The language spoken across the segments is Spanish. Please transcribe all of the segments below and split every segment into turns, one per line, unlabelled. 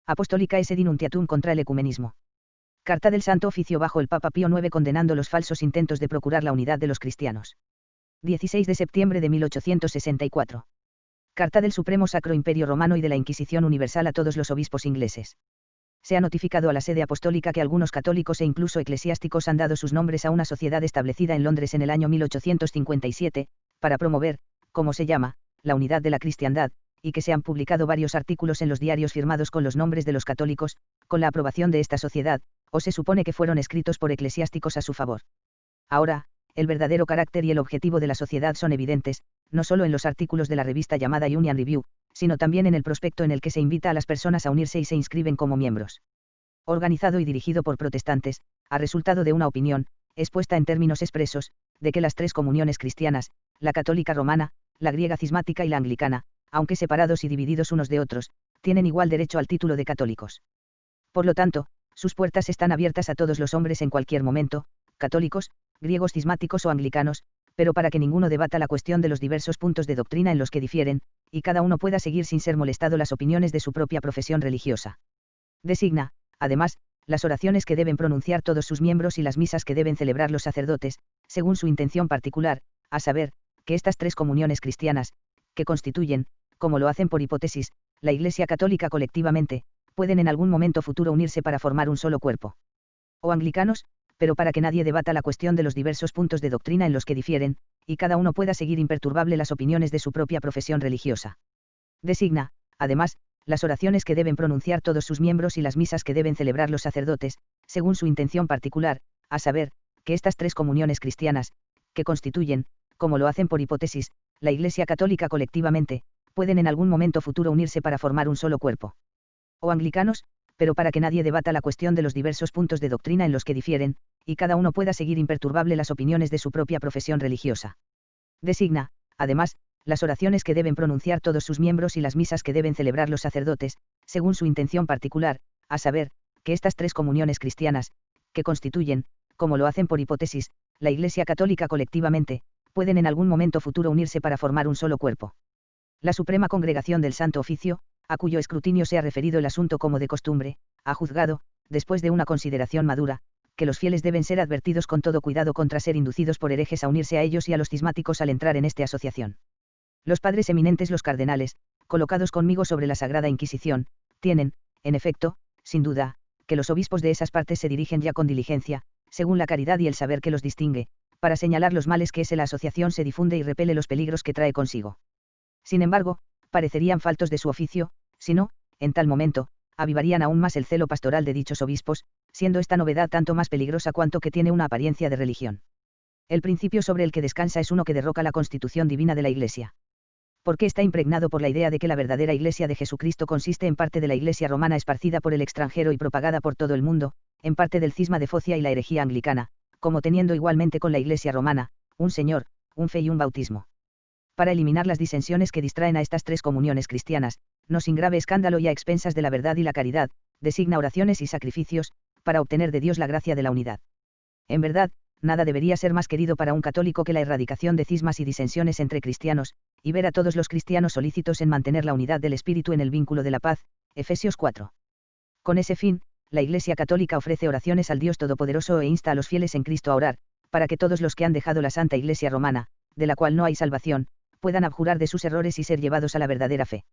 Apostólica Esse Denunciatum contra el ecumenismo. Carta del Santo Oficio bajo el Papa Pío IX condenando los falsos intentos de procurar la unidad de los cristianos. 16 de septiembre de 1864. Carta del Supremo Sacro Imperio Romano y de la Inquisición Universal a todos los obispos ingleses. Se ha notificado a la sede apostólica que algunos católicos e incluso eclesiásticos han dado sus nombres a una sociedad establecida en Londres en el año 1857, para promover, como se llama, la unidad de la cristiandad, y que se han publicado varios artículos en los diarios firmados con los nombres de los católicos, con la aprobación de esta sociedad, o se supone que fueron escritos por eclesiásticos a su favor. Ahora, el verdadero carácter y el objetivo de la sociedad son evidentes, no solo en los artículos de la revista llamada Union Review, sino también en el prospecto en el que se invita a las personas a unirse y se inscriben como miembros. Organizado y dirigido por protestantes, ha resultado de una opinión, expuesta en términos expresos, de que las tres comuniones cristianas, la católica romana, la griega cismática y la anglicana, aunque separados y divididos unos de otros, tienen igual derecho al título de católicos. Por lo tanto, sus puertas están abiertas a todos los hombres en cualquier momento, católicos, griegos cismáticos o anglicanos, pero para que ninguno debata la cuestión de los diversos puntos de doctrina en los que difieren, y cada uno pueda seguir sin ser molestado las opiniones de su propia profesión religiosa. Designa, además, las oraciones que deben pronunciar todos sus miembros y las misas que deben celebrar los sacerdotes, según su intención particular, a saber, que estas tres comuniones cristianas, que constituyen, como lo hacen por hipótesis, la Iglesia católica colectivamente, pueden en algún momento futuro unirse para formar un solo cuerpo. O anglicanos, pero para que nadie debata la cuestión de los diversos puntos de doctrina en los que difieren, y cada uno pueda seguir imperturbable las opiniones de su propia profesión religiosa. Designa, además, las oraciones que deben pronunciar todos sus miembros y las misas que deben celebrar los sacerdotes, según su intención particular, a saber, que estas tres comuniones cristianas, que constituyen, como lo hacen por hipótesis, la Iglesia católica colectivamente, pueden en algún momento futuro unirse para formar un solo cuerpo. O anglicanos, pero para que nadie debata la cuestión de los diversos puntos de doctrina en los que difieren, y cada uno pueda seguir imperturbable las opiniones de su propia profesión religiosa. Designa, además, las oraciones que deben pronunciar todos sus miembros y las misas que deben celebrar los sacerdotes, según su intención particular, a saber, que estas tres comuniones cristianas, que constituyen, como lo hacen por hipótesis, la Iglesia católica colectivamente, pueden en algún momento futuro unirse para formar un solo cuerpo. La Suprema Congregación del Santo Oficio, a cuyo escrutinio se ha referido el asunto como de costumbre, ha juzgado, después de una consideración madura, que los fieles deben ser advertidos con todo cuidado contra ser inducidos por herejes a unirse a ellos y a los cismáticos al entrar en esta asociación. Los padres eminentes, los cardenales, colocados conmigo sobre la Sagrada Inquisición, tienen, en efecto, sin duda, que los obispos de esas partes se dirigen ya con diligencia, según la caridad y el saber que los distingue, para señalar los males que la asociación se difunde y repele los peligros que trae consigo. Sin embargo, parecerían faltos de su oficio, si no, en tal momento, avivarían aún más el celo pastoral de dichos obispos, siendo esta novedad tanto más peligrosa cuanto que tiene una apariencia de religión. El principio sobre el que descansa es uno que derroca la constitución divina de la Iglesia. Porque está impregnado por la idea de que la verdadera Iglesia de Jesucristo consiste en parte de la Iglesia romana esparcida por el extranjero y propagada por todo el mundo, en parte del cisma de Focia y la herejía anglicana, como teniendo igualmente con la Iglesia romana, un Señor, un fe y un bautismo. Para eliminar las disensiones que distraen a estas tres comuniones cristianas, no sin grave escándalo y a expensas de la verdad y la caridad, designa oraciones y sacrificios, para obtener de Dios la gracia de la unidad. En verdad, nada debería ser más querido para un católico que la erradicación de cismas y disensiones entre cristianos, y ver a todos los cristianos solícitos en mantener la unidad del Espíritu en el vínculo de la paz, Efesios 4. Con ese fin, la Iglesia católica ofrece oraciones al Dios Todopoderoso e insta a los fieles en Cristo a orar, para que todos los que han dejado la Santa Iglesia romana, de la cual no hay salvación, puedan abjurar de sus errores y ser llevados a la verdadera fe.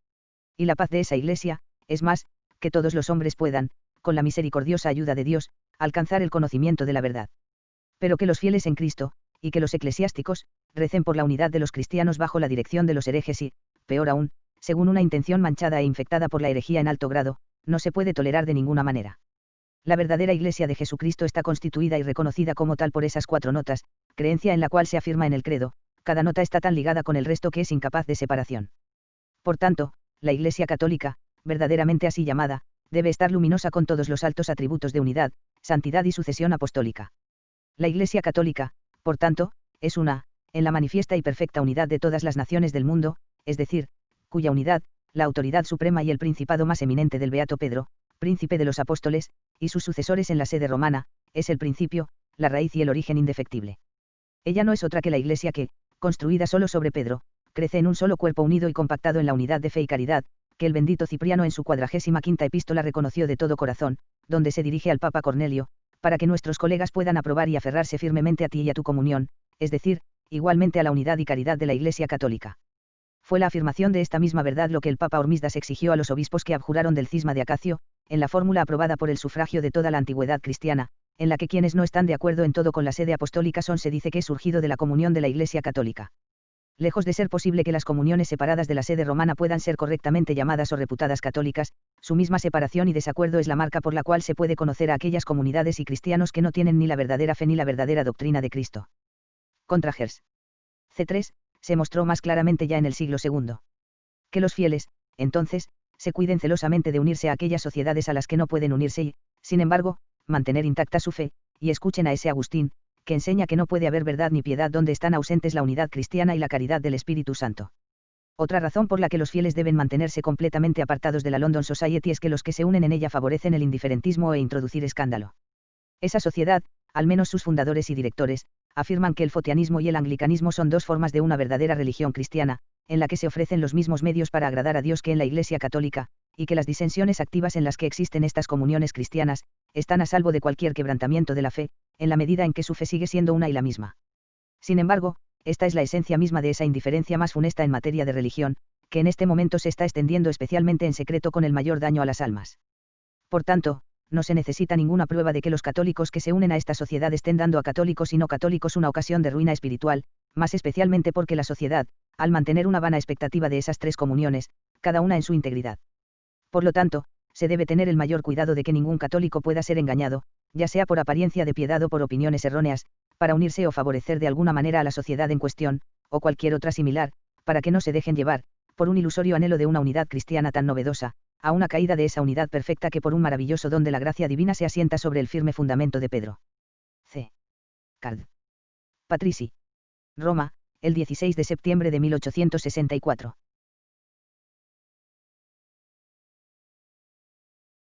Y la paz de esa Iglesia, es más, que todos los hombres puedan, con la misericordiosa ayuda de Dios, alcanzar el conocimiento de la verdad. Pero que los fieles en Cristo, y que los eclesiásticos, recen por la unidad de los cristianos bajo la dirección de los herejes y, peor aún, según una intención manchada e infectada por la herejía en alto grado, no se puede tolerar de ninguna manera. La verdadera Iglesia de Jesucristo está constituida y reconocida como tal por esas 4 notas, creencia en la cual se afirma en el credo, cada nota está tan ligada con el resto que es incapaz de separación. Por tanto, la Iglesia católica, verdaderamente así llamada, debe estar luminosa con todos los altos atributos de unidad, santidad y sucesión apostólica. La Iglesia católica, por tanto, es una, en la manifiesta y perfecta unidad de todas las naciones del mundo, es decir, cuya unidad, la autoridad suprema y el principado más eminente del Beato Pedro, príncipe de los apóstoles, y sus sucesores en la sede romana, es el principio, la raíz y el origen indefectible. Ella no es otra que la Iglesia que, construida solo sobre Pedro, crece en un solo cuerpo unido y compactado en la unidad de fe y caridad, que el bendito Cipriano en su 45ª epístola reconoció de todo corazón, donde se dirige al Papa Cornelio, para que nuestros colegas puedan aprobar y aferrarse firmemente a ti y a tu comunión, es decir, igualmente a la unidad y caridad de la Iglesia Católica. Fue la afirmación de esta misma verdad lo que el Papa Hormisdas exigió a los obispos que abjuraron del cisma de Acacio, en la fórmula aprobada por el sufragio de toda la antigüedad cristiana, en la que quienes no están de acuerdo en todo con la sede apostólica se dice que es surgido de la comunión de la Iglesia Católica. Lejos de ser posible que las comuniones separadas de la sede romana puedan ser correctamente llamadas o reputadas católicas, su misma separación y desacuerdo es la marca por la cual se puede conocer a aquellas comunidades y cristianos que no tienen ni la verdadera fe ni la verdadera doctrina de Cristo. Contra Gers. C3, se mostró más claramente ya en el siglo II. Que los fieles, entonces, se cuiden celosamente de unirse a aquellas sociedades a las que no pueden unirse y, sin embargo, mantener intacta su fe, y escuchen a ese Agustín, que enseña que no puede haber verdad ni piedad donde están ausentes la unidad cristiana y la caridad del Espíritu Santo. Otra razón por la que los fieles deben mantenerse completamente apartados de la London Society es que los que se unen en ella favorecen el indiferentismo e introducir escándalo. Esa sociedad, al menos sus fundadores y directores, afirman que el fotianismo y el anglicanismo son dos formas de una verdadera religión cristiana, en la que se ofrecen los mismos medios para agradar a Dios que en la Iglesia Católica, y que las disensiones activas en las que existen estas comuniones cristianas, están a salvo de cualquier quebrantamiento de la fe, en la medida en que su fe sigue siendo una y la misma. Sin embargo, esta es la esencia misma de esa indiferencia más funesta en materia de religión, que en este momento se está extendiendo especialmente en secreto con el mayor daño a las almas. Por tanto, no se necesita ninguna prueba de que los católicos que se unen a esta sociedad estén dando a católicos y no católicos una ocasión de ruina espiritual, más especialmente porque la sociedad, al mantener una vana expectativa de esas tres comuniones, cada una en su integridad. Por lo tanto, se debe tener el mayor cuidado de que ningún católico pueda ser engañado, ya sea por apariencia de piedad o por opiniones erróneas, para unirse o favorecer de alguna manera a la sociedad en cuestión, o cualquier otra similar, para que no se dejen llevar, por un ilusorio anhelo de una unidad cristiana tan novedosa, a una caída de esa unidad perfecta que por un maravilloso don de la gracia divina se asienta sobre el firme fundamento de Pedro. C. Card. Patrici. Roma, el 16 de septiembre de 1864.